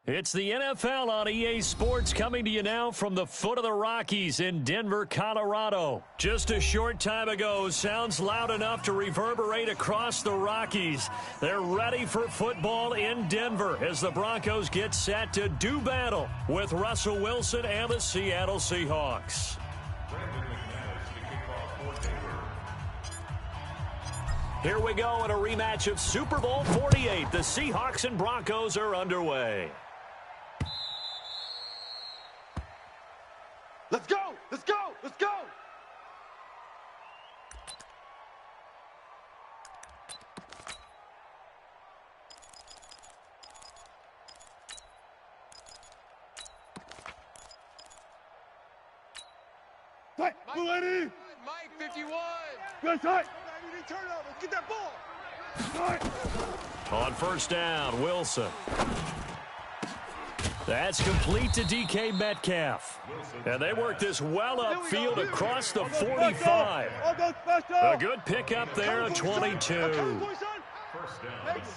It's the NFL on EA Sports coming to you now from the foot of the Rockies in Denver, Colorado. Just a short time ago, sounds loud enough to reverberate across the Rockies. They're ready for football in Denver as the Broncos get set to do battle with Russell Wilson and the Seattle Seahawks. Here we go in a rematch of Super Bowl 48. The Seahawks and Broncos are underway. Let's go! Let's go! Let's go! Mike, Mike 51. Good side. Turnover. Get that ball. On first down, Wilson. That's complete to DK Metcalf. And they work this well upfield across the 45. A good pickup there at 22.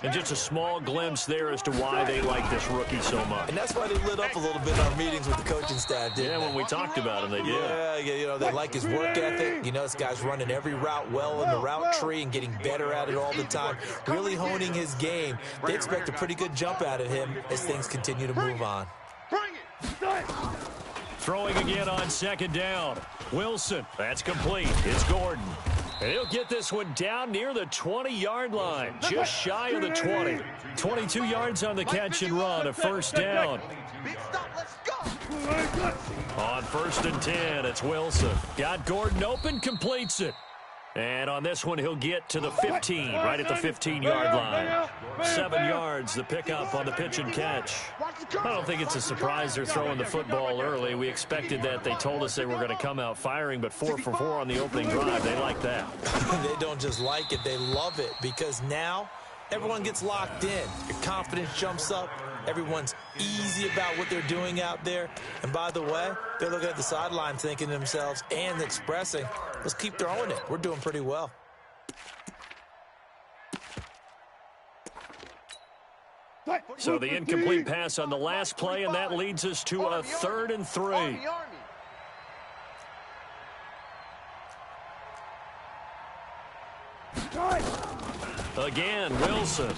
And just a small glimpse there as to why they like this rookie so much. And that's why they lit up a little bit in our meetings with the coaching staff, didn't they? When we talked about him, they did. Yeah, you know, they like his work ethic. You know, this guy's running every route well in the route tree and getting better at it all the time, really honing his game. They expect a pretty good jump out of him as things continue to move on. Throwing again on second down. Wilson, that's complete. It's Gordon. And he'll get this one down near the 20-yard line, just shy of the 20. 22 yards on the catch and run, a first down. On first and 10, it's Wilson. Got Gordon open, completes it. And on this one, he'll get to the 15, right at the 15-yard line. 7 yards, the pickup on the pitch and catch. I don't think it's a surprise they're throwing the football early. We expected that. They told us they were going to come out firing, but 4 for 4 on the opening drive. They like that. They don't just like it, they love it, because now everyone gets locked in. Your confidence jumps up. Everyone's easy about what they're doing out there. And by the way, they're looking at the sideline thinking to themselves and expressing, let's keep throwing it. We're doing pretty well. So the incomplete pass on the last play, and that leads us to a 3rd and 3. Again, Wilson.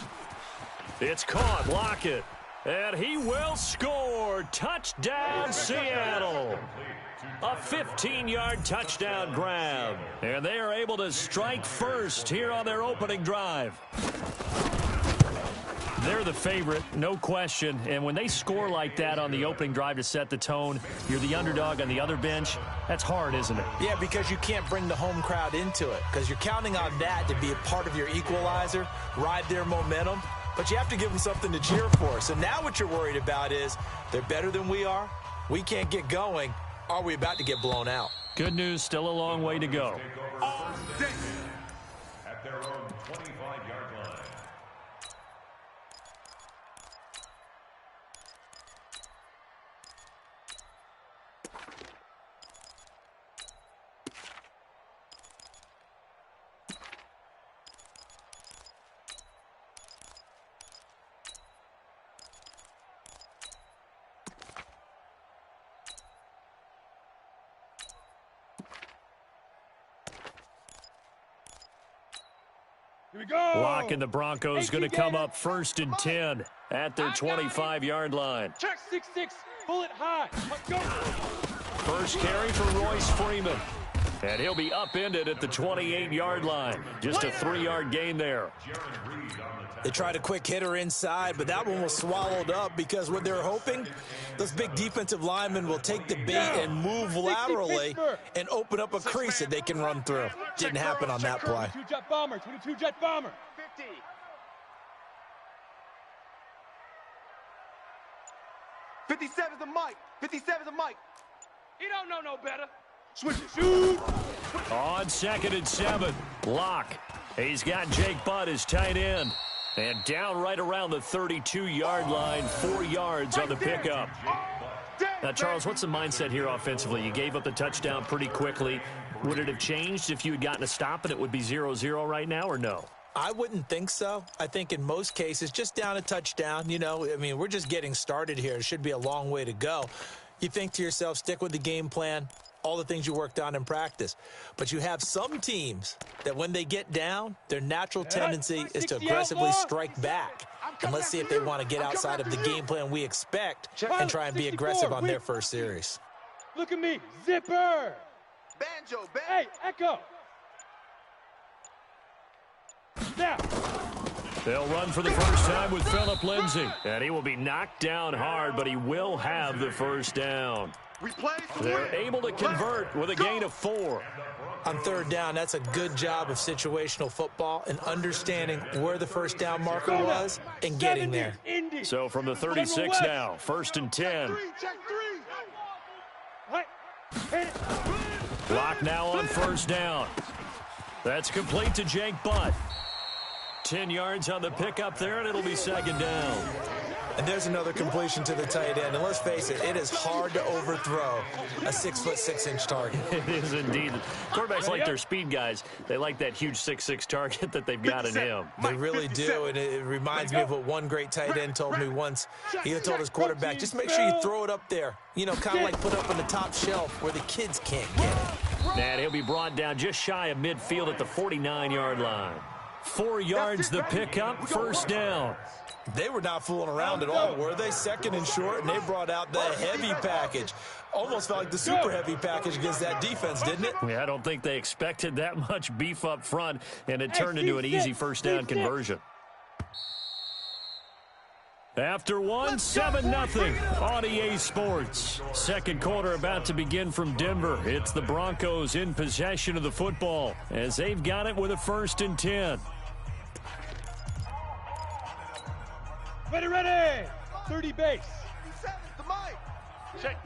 It's caught. Lockett. And he will score. Touchdown, Seattle. A 15-yard touchdown grab. And they are able to strike first here on their opening drive. They're the favorite, no question. And when they score like that on the opening drive to set the tone, you're the underdog on the other bench. That's hard, isn't it? Yeah, because you can't bring the home crowd into it. Because you're counting on that to be a part of your equalizer, ride their momentum. But you have to give them something to cheer for. So now what you're worried about is they're better than we are. We can't get going. Are we about to get blown out? Good news, still a long way to go. At their own 25-yard line. Here we go. Lock and the Broncos going to come up 1st and 10 at their 25-yard line. Check 6-6. Bullet high. Let's go. First carry for Royce Freeman. And he'll be upended at the 28-yard line. Just a 3-yard gain there. They tried a quick hitter inside, but that one was swallowed up because what they're hoping, those big defensive linemen will take the bait and move laterally and open up a crease that they can run through. Didn't happen on that play. 22 jet bomber. 22 jet bomber. 50. '57's the mic. 57's the mic. He don't know no better. Switch it. Shoot. On 2nd and 7, Locke. He's got Jake Butt as tight end. And down right around the 32-yard line, 4 yards on the pickup. Now, Charles, what's the mindset here offensively? You gave up the touchdown pretty quickly. Would it have changed if you had gotten a stop and it would be 0-0 right now, or no? I wouldn't think so. I think in most cases, just down a touchdown, you know, I mean, we're just getting started here. It should be a long way to go. You think to yourself, stick with the game plan, all the things you worked on in practice. But you have some teams that when they get down, their natural tendency is to aggressively strike back. And let's see if they want to get outside of the game plan we expect and try and be aggressive on their first series. Look at me, zipper. Banjo, Hey, Echo. Now. They'll run for the first time with Phillip Lindsay. And he will be knocked down hard, but he will have the first down. They're able to convert with a gain of 4. On third down, that's a good job of situational football and understanding where the first down marker was and getting there. So from the 36 now, 1st and 10. Clock now on first down. That's complete to Jake Butt. 10 yards on the pickup there, and it'll be 2nd down. And there's another completion to the tight end. And let's face it, it is hard to overthrow a 6'6" target. It is indeed. Quarterbacks like their speed guys. They like that huge 6'6" target that they've got in him. They really do, and it reminds me of what one great tight end told me once. He told his quarterback, just make sure you throw it up there. You know, kind of like put it up on the top shelf where the kids can't get it. And he'll be brought down just shy of midfield at the 49-yard line. 4 yards the pickup, first down. They were not fooling around at all, were they? 2nd and short, and they brought out the heavy package. Almost felt like the super heavy package against that defense, didn't it? Yeah, I don't think they expected that much beef up front, and it turned into an easy first down conversion. After one, 7-0 on EA Sports. Second quarter about to begin from Denver. It's the Broncos in possession of the football as they've got it with a 1st and 10. Ready. 30 base. Check.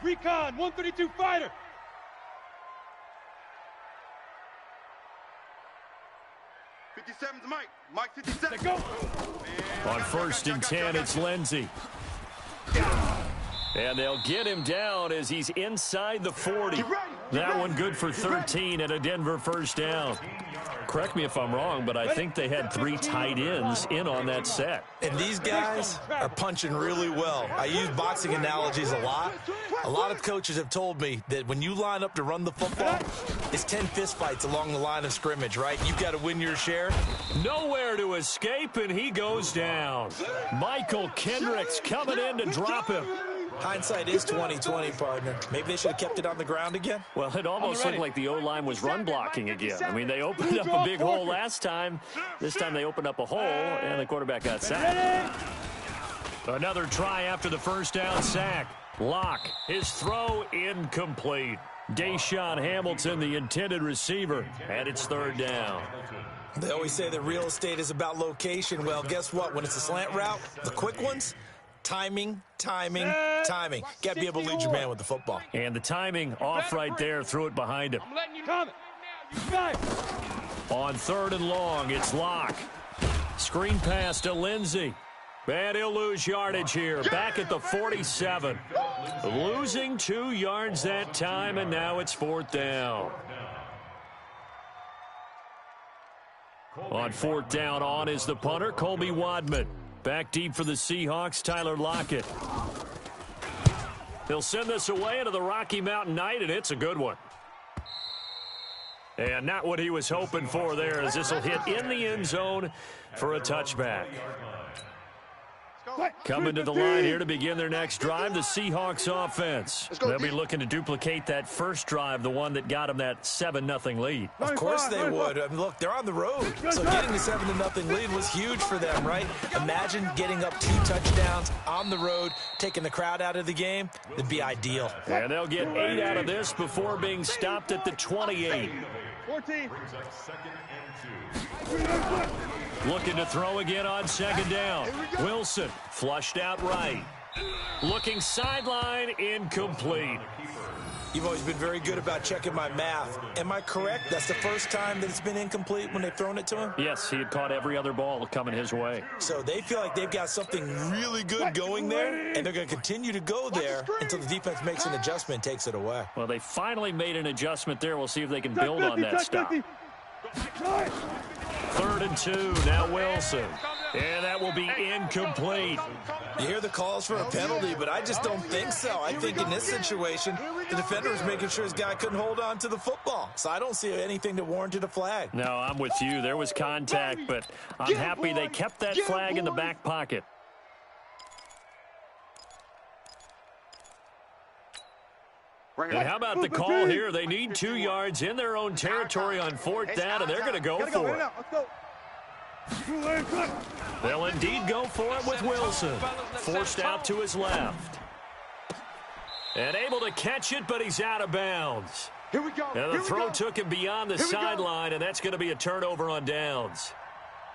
Recon, 132 fighter. '57's Mike. Mike 57. Go. On 1st and 10, it's Lindsay. And they'll get him down as he's inside the 40. That one good for 13 and a Denver first down. Correct me if I'm wrong, but I think they had 3 tight ends in on that set. And these guys are punching really well. I use boxing analogies a lot. A lot of coaches have told me that when you line up to run the football, it's 10 fistfights along the line of scrimmage, right? You've got to win your share. Nowhere to escape, and he goes down. Michael Kendricks coming in to drop him. Hindsight is 20/20, partner. Maybe they should have kept it on the ground again. Well, it almost looked like the O-line was run blocking again. I mean, they opened up a big hole last time. This time they opened up a hole, and the quarterback got sacked. Another try after the first down sack. Locke, his throw incomplete. Deshaun Hamilton, the intended receiver, and it's 3rd down. They always say that real estate is about location. Well, guess what? When it's a slant route, the quick ones, timing. Got to be able to lead your man with the football. And the timing off right there. Threw it behind him. I'm letting you come. On 3rd and long, it's Locke. Screen pass to Lindsay. And he'll lose yardage here. Back at the 47. Losing 2 yards that time, and now it's 4th down. On 4th down, on is the punter, Colby Wadman. Back deep for the Seahawks, Tyler Lockett. He'll send this away into the Rocky Mountain Night, and it's a good one. And not what he was hoping for there, as this will hit in the end zone for a touchback. Coming to the line here to begin their next drive, the Seahawks offense. They'll be looking to duplicate that first drive, the one that got them that 7-0 lead. Of course they would. I mean, look, they're on the road. So getting the 7-0 lead was huge for them, right? Imagine getting up 2 touchdowns on the road, taking the crowd out of the game. It'd be ideal. And they'll get 8 out of this before being stopped at the 28. 14. Looking to throw again on 2nd down. Wilson flushed out right. Looking sideline, incomplete. You've always been very good about checking my math. Am I correct? That's the first time that it's been incomplete when they've thrown it to him? Yes, he had caught every other ball coming his way. So they feel like they've got something really good going there, and they're going to continue to go there until the defense makes an adjustment and takes it away. Well, they finally made an adjustment there. We'll see if they can build on that stop. 3rd and 2. Now Wilson. And that will be incomplete. You hear the calls for a penalty, but I just don't think so. I think in this situation, the defender was making sure his guy couldn't hold on to the football. So I don't see anything that warranted a flag. No, I'm with you. There was contact, but I'm happy they kept that flag in the back pocket. And how about the call here? They need 2 yards in their own territory on 4th down, and they're going to go for it. They'll indeed go for it with Wilson. Forced out to his left. And able to catch it, but he's out of bounds. Here we go. And the throw took him beyond the sideline, and that's going to be a turnover on downs.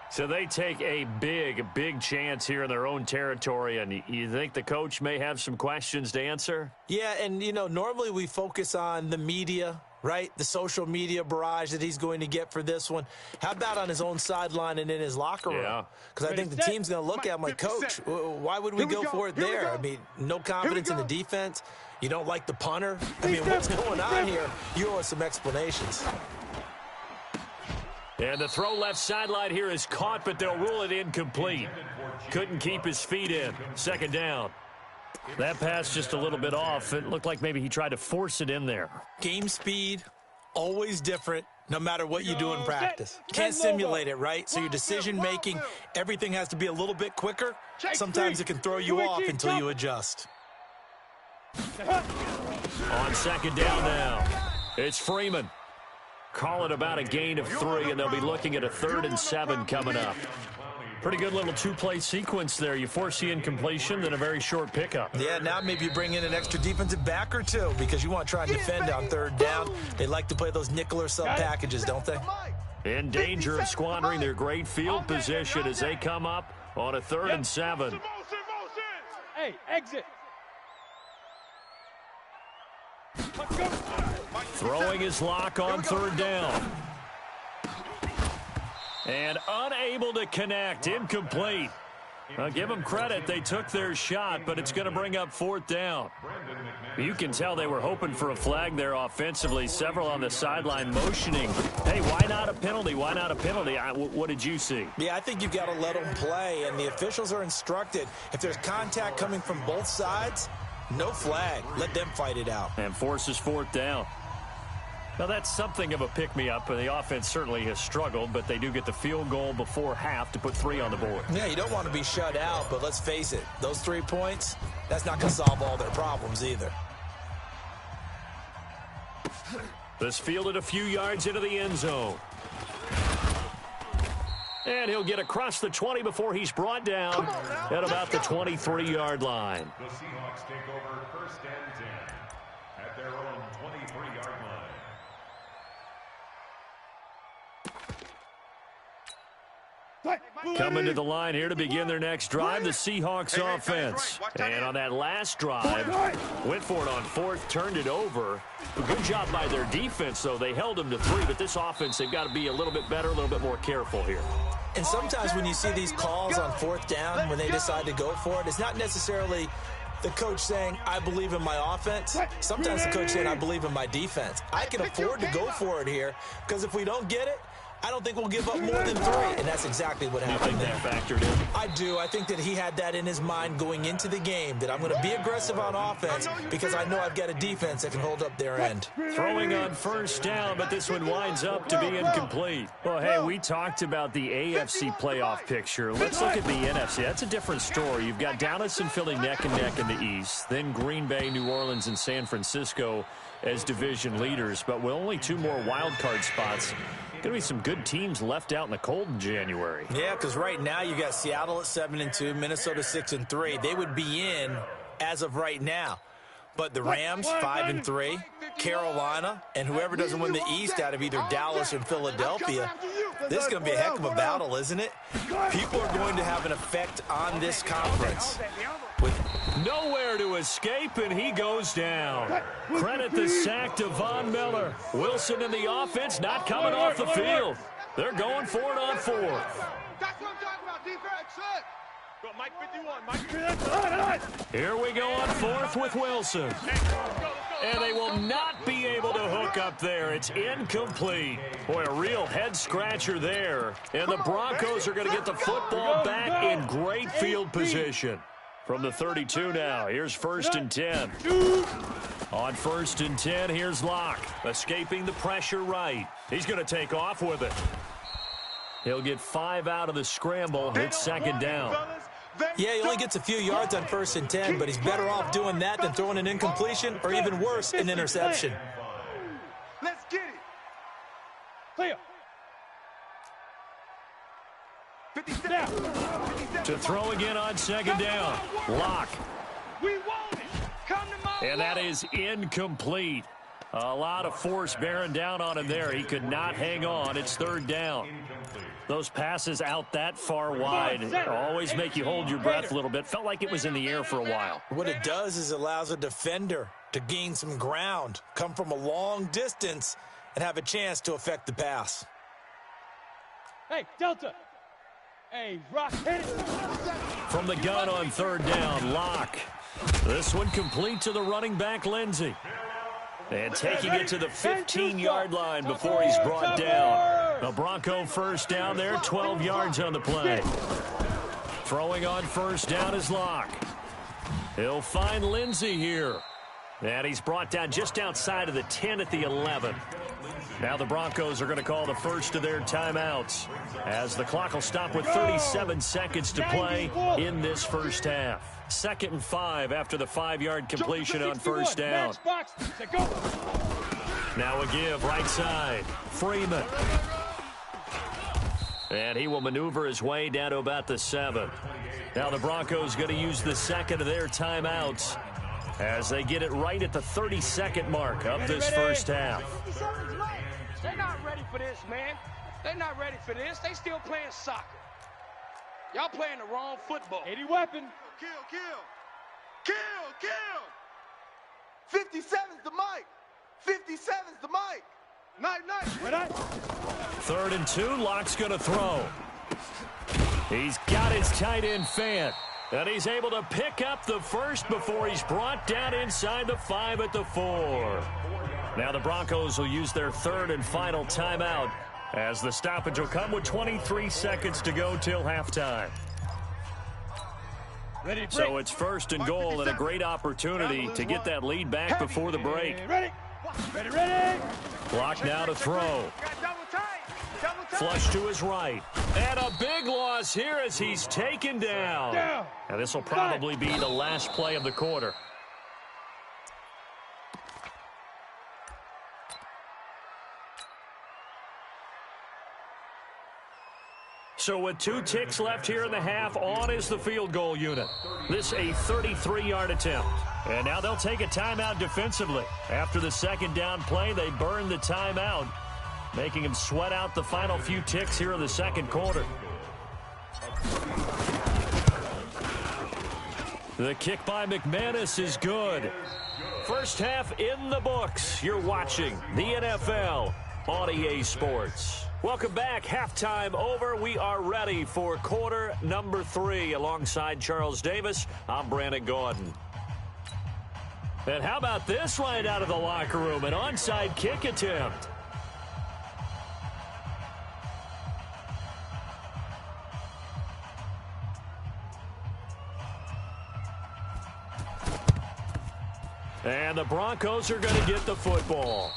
So they take a big chance here in their own territory, and you think the coach may have some questions to answer? Yeah, and, you know, normally we focus on the media, right? The social media barrage that he's going to get for this one. How about on his own sideline and in his locker room? Yeah. Because I think the team's going to look at him like, Coach, why would we go for it there? I mean, no confidence in the defense. You don't like the punter? I mean, what's going on here? You owe us some explanations. And the throw left sideline here is caught, but they'll rule it incomplete. Couldn't keep his feet in. 2nd down. That pass just a little bit off. It looked like maybe he tried to force it in there. Game speed, always different, no matter what you do in practice. Can't simulate it, right? So your decision-making, everything has to be a little bit quicker. Sometimes it can throw you off until you adjust. On 2nd down now, it's Freeman. Call it about a gain of 3, and they'll be looking at a 3rd and 7 coming up. Pretty good little 2-play sequence there. You force the incompletion, then a very short pickup. Yeah, now maybe you bring in an extra defensive back or 2 because you want to try and defend on 3rd down. They like to play those nickel or sub packages, don't they? In danger of squandering their great field position as they come up on a 3rd and 7. Hey, exit. Throwing his lock on 3rd down. And unable to connect. Incomplete. I'll give them credit. They took their shot, but it's going to bring up 4th down. You can tell they were hoping for a flag there offensively. Several on the sideline motioning. Hey, why not a penalty? Why not a penalty? What did you see? Yeah, I think you've got to let them play, and the officials are instructed. If there's contact coming from both sides, no flag. Let them fight it out. And forces 4th down. Now, that's something of a pick-me-up, and the offense certainly has struggled, but they do get the field goal before half to put 3 on the board. Yeah, you don't want to be shut out, but let's face it, those 3 points, that's not going to solve all their problems either. This fielded a few yards into the end zone. And he'll get across the 20 before he's brought down at about the 23-yard line. The Seahawks take over 1st and 10 at their own 23-yard line. Coming to the line here to begin their next drive, the Seahawks offense. And on that last drive, went for it on 4th, turned it over. A good job by their defense, though. They held them to 3, but this offense, they've got to be a little bit better, a little bit more careful here. And sometimes when you see these calls on 4th down, when they decide to go for it, it's not necessarily the coach saying, I believe in my offense. Sometimes the coach saying, I believe in my defense. I can afford to go for it here because if we don't get it, I don't think we'll give up more than 3, and that's exactly what happened there. You think that factored in? I do. I think that he had that in his mind going into the game, that I'm going to be aggressive on offense because I know I've got a defense that can hold up their end. Throwing on 1st down, but this one winds up to be incomplete. Well, hey, we talked about the AFC playoff picture. Let's look at the NFC. That's a different story. You've got Dallas and Philly neck and neck in the East, then Green Bay, New Orleans, and San Francisco as division leaders, but with only 2 more wild card spots. Going to be some good teams left out in the cold in January. Yeah, because right now you got Seattle at 7-2, Minnesota 6-3. They would be in as of right now. But the Rams 5-3, Carolina, and whoever doesn't win the East out of either Dallas or Philadelphia, this is going to be a heck of a battle, isn't it? People are going to have an effect on this conference. With nowhere to escape, and he goes down. Credit the sack to Von Miller. Wilson in the offense not coming off the field. They're going for it on 4th. That's what I'm talking about, defense. Go, Mike 51. Mike 51. Here we go on fourth with Wilson. And they will not be able to hook up there. It's incomplete. Boy, a real head-scratcher there. And the Broncos are going to get the football back in great field position. From the 32 now, here's 1st and 10. On 1st and 10, here's Locke. Escaping the pressure right. He's going to take off with it. He'll get 5 out of the scramble. It's 2nd down. Yeah, he only gets a few yards on 1st and 10, but he's better off doing that than throwing an incompletion or even worse, an interception. Let's get it. Clear. 57. To throw again on 2nd down. Locke. We want it. Come to my And that is incomplete. A lot of force bearing down on him there. He could not hang on. It's 3rd down. Those passes out that far wide always make you hold your breath a little bit. Felt like it was in the air for a while. What it does is it allows a defender to gain some ground, come from a long distance, and have a chance to affect the pass. Hey, Delta. Hey, Rock, hit it. From the gun on 3rd down, Locke. This one complete to the running back, Lindsey. And taking it to the 15-yard line before he's brought down. A Bronco 1st down there, 12 yards on the play. Throwing on 1st down is Locke. He'll find Lindsey here. And he's brought down just outside of the 10 at the 11. Now the Broncos are going to call the first of their timeouts as the clock will stop with 37 seconds to play in this first half. 2nd and 5 after the 5-yard completion on 1st down. Now a give right side. Freeman. And he will maneuver his way down to about the 7. Now the Broncos going to use the 2nd of their timeouts as they get it right at the 32nd mark of this first half. They're not ready for this, man. They're not ready for this. They still playing soccer. Y'all playing the wrong football. 80 weapon. Kill, kill. Kill, kill. 57's the mic. 57's the mic. Night, night. 3rd and 2. Locke's going to throw. He's got his tight end Fant. And he's able to pick up the first before he's brought down inside the 5 at the 4. Now the Broncos will use their 3rd and final timeout as the stoppage will come with 23 seconds to go till halftime. So it's 1st and goal and a great opportunity to get that lead back before the break. Ready. Clock now to throw. Flush to his right. And a big loss here as he's taken down. And this will probably be the last play of the quarter. So with 2 ticks left here in the half, on is the field goal unit. This a 33-yard attempt. And now they'll take a timeout defensively. After the 2nd down play, they burn the timeout, making him sweat out the final few ticks here in the 2nd quarter. The kick by McManus is good. First half in the books. You're watching the NFL on EA Sports. Welcome back. Halftime over. We are ready for quarter number 3. Alongside Charles Davis, I'm Brandon Gordon. And how about this right out of the locker room? An onside kick attempt. And the Broncos are going to get the football.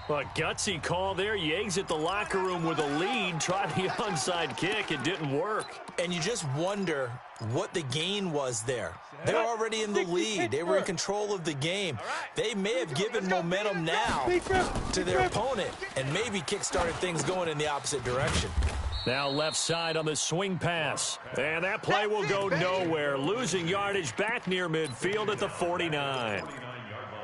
A gutsy call there. You exit the locker room with a lead. Tried the onside kick. It didn't work. And you just wonder what the gain was there. They're already in the lead. They were in control of the game. They may have given momentum now to their opponent and maybe kick-started things going in the opposite direction. Now left side on the swing pass. And that play will go nowhere. Losing yardage back near midfield at the 49.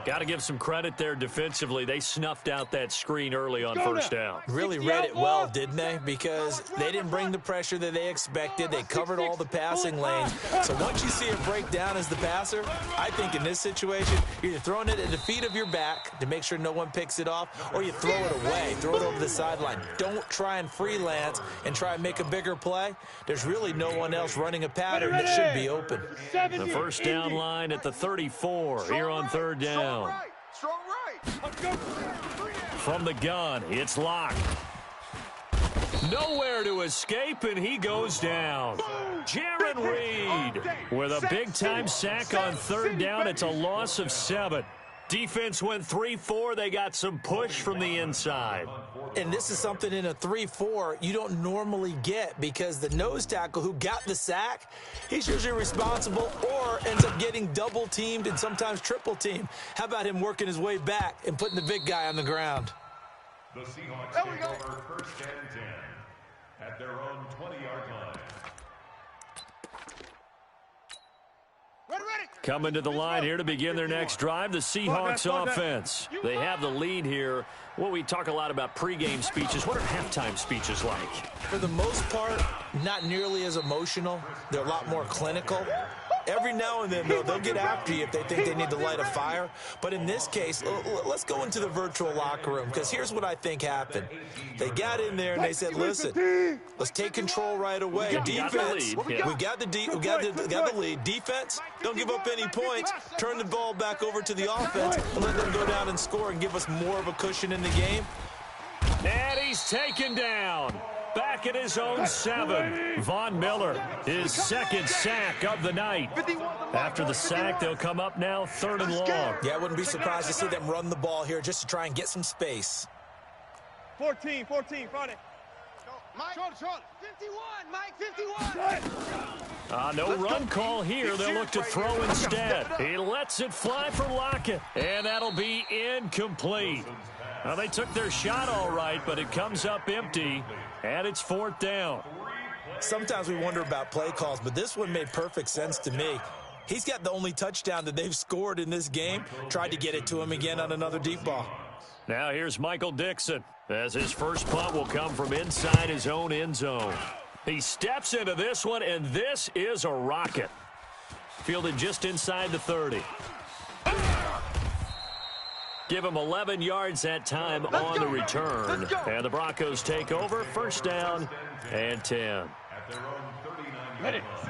Got to give some credit there defensively. They snuffed out that screen early on first down. Really read it well, didn't they? Because they didn't bring the pressure that they expected. They covered all the passing lanes. So once you see it break down as the passer, I think in this situation, you're either throwing it at the feet of your back to make sure no one picks it off, or you throw it away, throw it over the sideline. Don't try and freelance and try and make a bigger play. There's really no one else running a pattern that should be open. The first down line at the 34 here on third down. Strong right. From the gun, it's locked. Nowhere to escape, and he goes down. Jaron Reed with a big-time sack on third down. It's a loss of 7. Defense went 3-4. They got some push from the inside. And this is something in a 3-4 you don't normally get, because the nose tackle who got the sack, he's usually responsible or ends up getting double-teamed and sometimes triple-teamed. How about him working his way back and putting the big guy on the ground? The Seahawks take over first and 10 at their own 20-yard line. Coming to the line here to begin their next drive, the Seahawks offense. They have the lead here. Well, we talk a lot about pregame speeches. What are halftime speeches like? For the most part, not nearly as emotional. They're a lot more clinical. Every now and then, though, they'll get after you if they think they need to light a fire. But in this case, let's go into the virtual locker room, because here's what I think happened. They got in there and they said, listen, let's take control right away. Defense, we got the lead. Defense, don't give up any points. Turn the ball back over to the offense and let them go down and score and give us more of a cushion in the game. And he's taken down. Back at his own 7. Von Miller, his second sack of the night. After the sack, they'll come up now 3rd and long. Yeah, I wouldn't be surprised to see them run the ball here just to try and get some space. 14, front it. Mike, 51, Mike, 51. No run call here. They'll look to throw instead. He lets it fly for Lockett, and that'll be incomplete. Now, they took their shot all right, but it comes up empty, and it's 4th down. Sometimes we wonder about play calls, but this one made perfect sense to me. He's got the only touchdown that they've scored in this game. Tried to get it to him again on another deep ball. Now here's Michael Dixon, as his first punt will come from inside his own end zone. He steps into this one, and this is a rocket. Fielded just inside the 30. Give him 11 yards that time on the return. And the Broncos take over, first down and 10.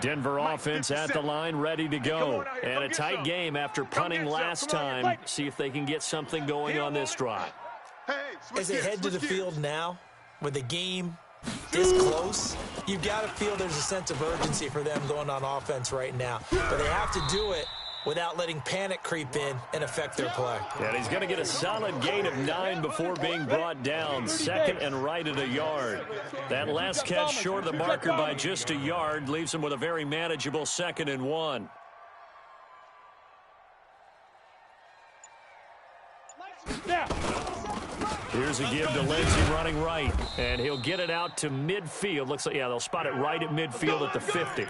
Denver offense at the line, ready to go. And a tight game after punting last time. See if they can get something going on this drive. As they head to the field now, with the game this close, you've got to feel there's a sense of urgency for them going on offense right now. But they have to do it without letting panic creep in and affect their play. And he's going to get a solid gain of 9 before being brought down. 2nd and right at a yard. That last catch short of the marker by just a yard leaves him with a very manageable 2nd and 1. Here's a give to Lindsey running right, and he'll get it out to midfield. Looks like, yeah, they'll spot it right at midfield at the 50.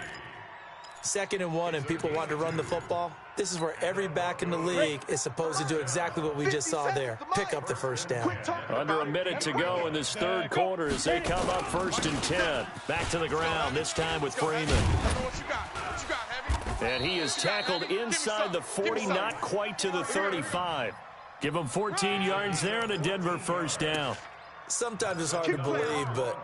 2nd and 1, and people want to run the football. This is where every back in the league is supposed to do exactly what we just saw there. Pick up the first down. Under a minute to go in this 3rd quarter as they come up 1st and 10. Back to the ground, this time with Freeman. And he is tackled inside the 40, not quite to the 35. Give him 14 yards there and a Denver first down. Sometimes it's hard to believe, but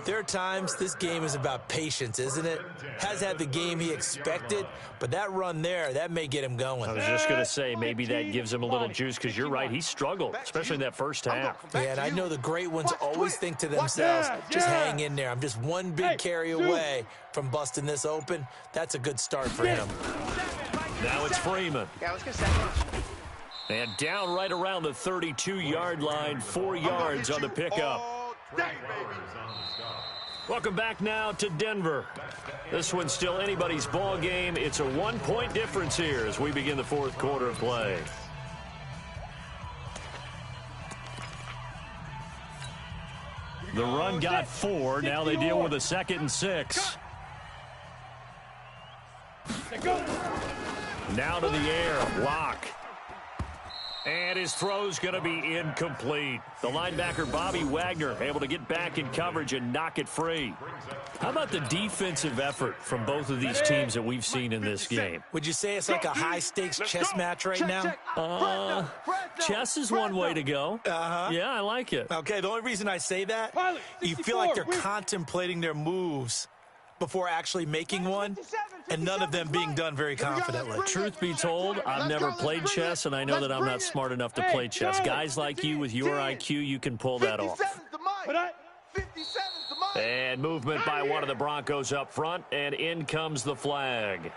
there are times this game is about patience, isn't it? Has had the game he expected, but that run there, that may get him going. I was just going to say, maybe that gives him a little juice, because you're right, he struggled, especially in that first half. Yeah, and I know the great ones always think to themselves, just hang in there. I'm just one big carry away from busting this open. That's a good start for him. Now it's Freeman. Yeah, let's get second. And down right around the 32-yard line, 4 yards on the pickup. Welcome back now to Denver. This one's still anybody's ball game. It's a 1-point difference here as we begin the 4th quarter of play. The run got 4. Now they deal with a 2nd and 6. Now to the air. Lock. And his throw's going to be incomplete. The linebacker, Bobby Wagner, able to get back in coverage and knock it free. How about the defensive effort from both of these teams that we've seen in this game? Would you say it's like a high-stakes chess match right now? Chess is one way to go. Yeah, I like it. Okay, the only reason I say that, you feel like they're contemplating their moves before actually making one, and none of them being done very confidently. Truth be told, I've never played chess, and I know that I'm not smart enough to play chess. Guys like you with your IQ, you can pull that off. And movement by one of the Broncos up front, and in comes the flag.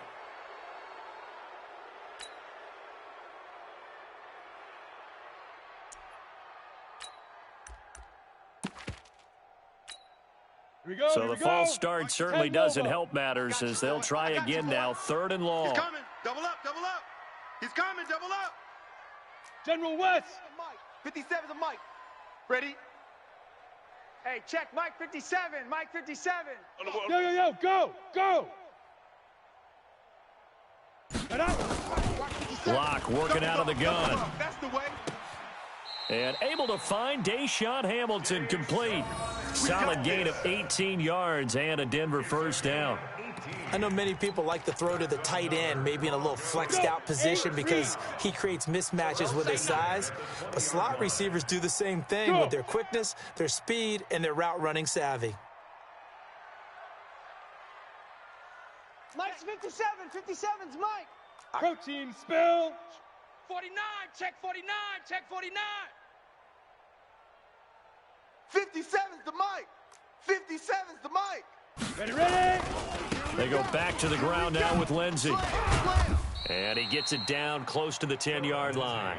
So the false start certainly doesn't help matters as they'll try again now. 3rd and long. He's coming. Double up, double up. He's coming, double up. General West. 57's a Mike. Ready? Hey, check Mike 57. Mike 57. Yo, go, go. Block working out of the gun. That's the way. And able to find Deshaun Hamilton complete. Solid gain of 18 yards and a Denver first down. I know many people like to throw to the tight end, maybe in a little flexed out position because he creates mismatches with his size. But slot receivers do the same thing with their quickness, their speed, and their route running savvy. Mike's 57. 57's Mike. Protein spill. 49. Check 49. Check 49. 57's the Mike. 57's the Mike. Ready. They go back to the ground now with Lindsey. And he gets it down close to the 10-yard line.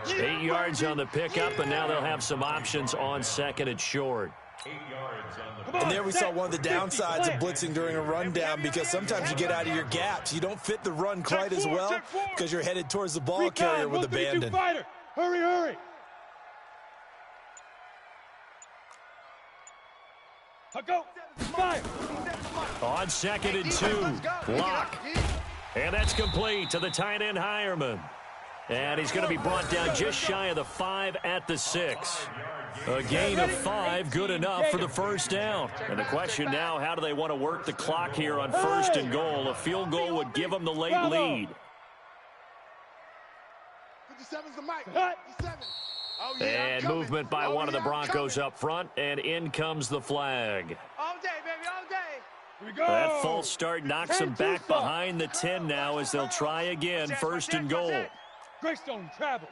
8 yards on the pickup, and now they'll have some options on 2nd and short. And there we saw one of the downsides of blitzing during a rundown because sometimes you get out of your gaps. You don't fit the run quite as well because you're headed towards the ball carrier with abandon. Hurry. Go. Fire. On 2nd and 2, Locke. And that's complete to the tight end, Hireman. And he's going to be brought down just shy of the 5 at the 6. A gain of 5, good enough for the first down. And the question now, how do they want to work the clock here on 1st and goal? A field goal would give them the late lead. 57's the Mike. 57. Oh, yeah, and movement by one of the Broncos up front, and in comes the flag. All day, baby, all day. Here we go. That false start knocks them back behind the 10 now as they'll try again, 1st and goal. Greystone travel.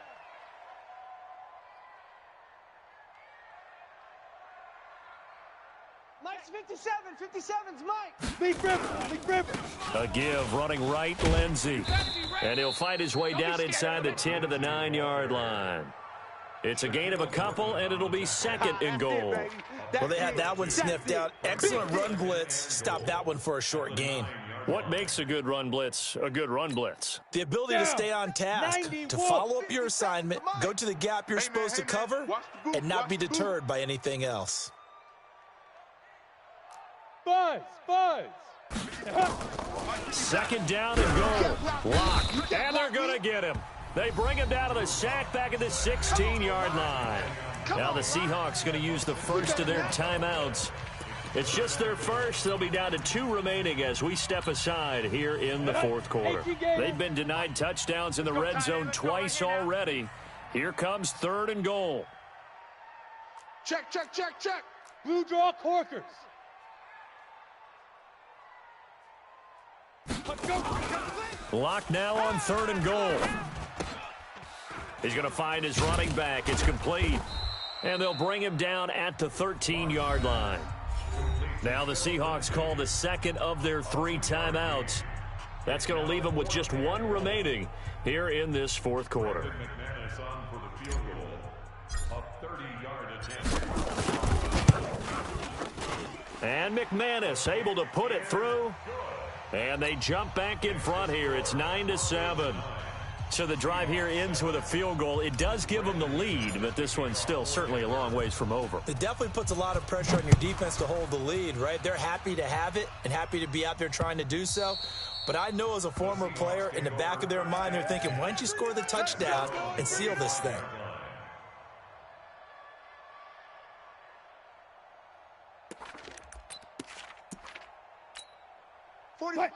Mike's 57. 57's Mike. Big ripper. A give running right, Lindsey. And he'll fight his way down inside the 10 to the 9-yard line. It's a gain of a couple, and it'll be 2nd and goal. Well, they had that one sniffed out. Excellent run blitz. Stopped that one for a short gain. What makes a good run blitz a good run blitz? The ability to stay on task, to follow up your assignment, go to the gap you're supposed to cover, and not be deterred by anything else. Buzz. 2nd down and goal. Lock. And they're going to get him. They bring him down to the sack back at the 16-yard line. Now the Seahawks going to use the first of their timeouts. It's just their first. They'll be down to 2 remaining as we step aside here in the 4th quarter. They've been denied touchdowns in the red zone twice already. Here comes 3rd and goal. Check. Blue draw Corkers. Lock now on 3rd and goal. He's going to find his running back. It's complete. And they'll bring him down at the 13-yard line. Now the Seahawks call the 2nd of their 3 timeouts. That's going to leave them with just 1 remaining here in this 4th quarter. And McManus able to put it through. And they jump back in front here. It's 9-7. So the drive here ends with a field goal. It does give them the lead, but this one's still certainly a long ways from over. It definitely puts a lot of pressure on your defense to hold the lead, right? They're happy to have it and happy to be out there trying to do so. But I know as a former player, in the back of their mind, they're thinking, why don't you score the touchdown and seal this thing?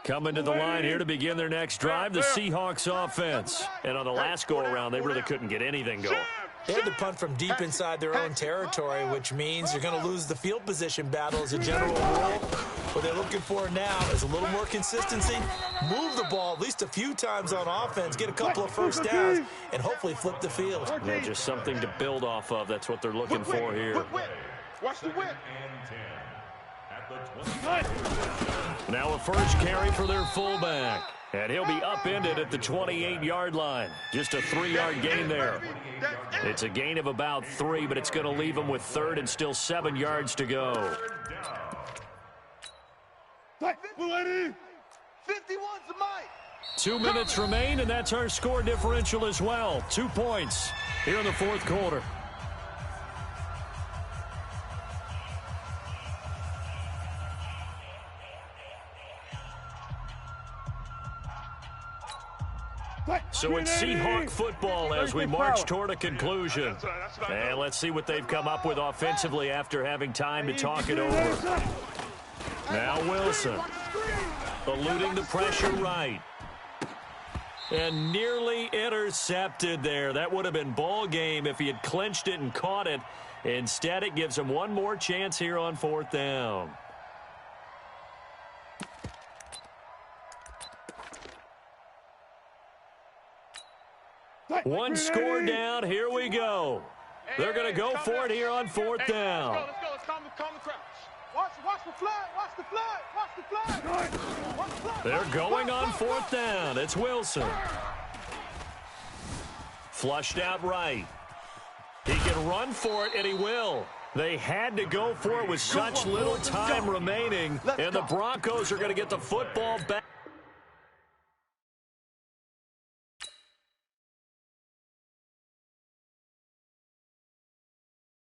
Coming to the line here to begin their next drive, the Seahawks offense. And on the last go-around, they really couldn't get anything going. They had to punt from deep inside their own territory, which means you're going to lose the field position battle as a general rule. What they're looking for now is a little more consistency, move the ball at least a few times on offense, get a couple of first downs, and hopefully flip the field. Yeah, just something to build off of. That's what they're looking for here. Watch the whip. Now a first carry for their fullback. And he'll be upended at the 28-yard line. Just a 3-yard gain there. It's a gain of about 3, but it's going to leave them with third and still 7 yards to go. 51's the mic. 2 minutes remain, and that's our score differential as well. 2 points here in the fourth quarter. So it's Seahawk football as we march toward a conclusion. And let's see what they've come up with offensively after having time to talk it over. Now Wilson, eluding the pressure right. And nearly intercepted there. That would have been ball game if he had clinched it and caught it. Instead, it gives him one more chance here on fourth down. One score down. Here we go. They're going to go for it here on fourth down. Let's go. Let's calm the crowd. Watch the flag. Watch the flag. Watch the flag. They're going on fourth down. It's Wilson. Flushed out right. He can run for it, and he will. They had to go for it with such little time remaining, and the Broncos are going to get the football back.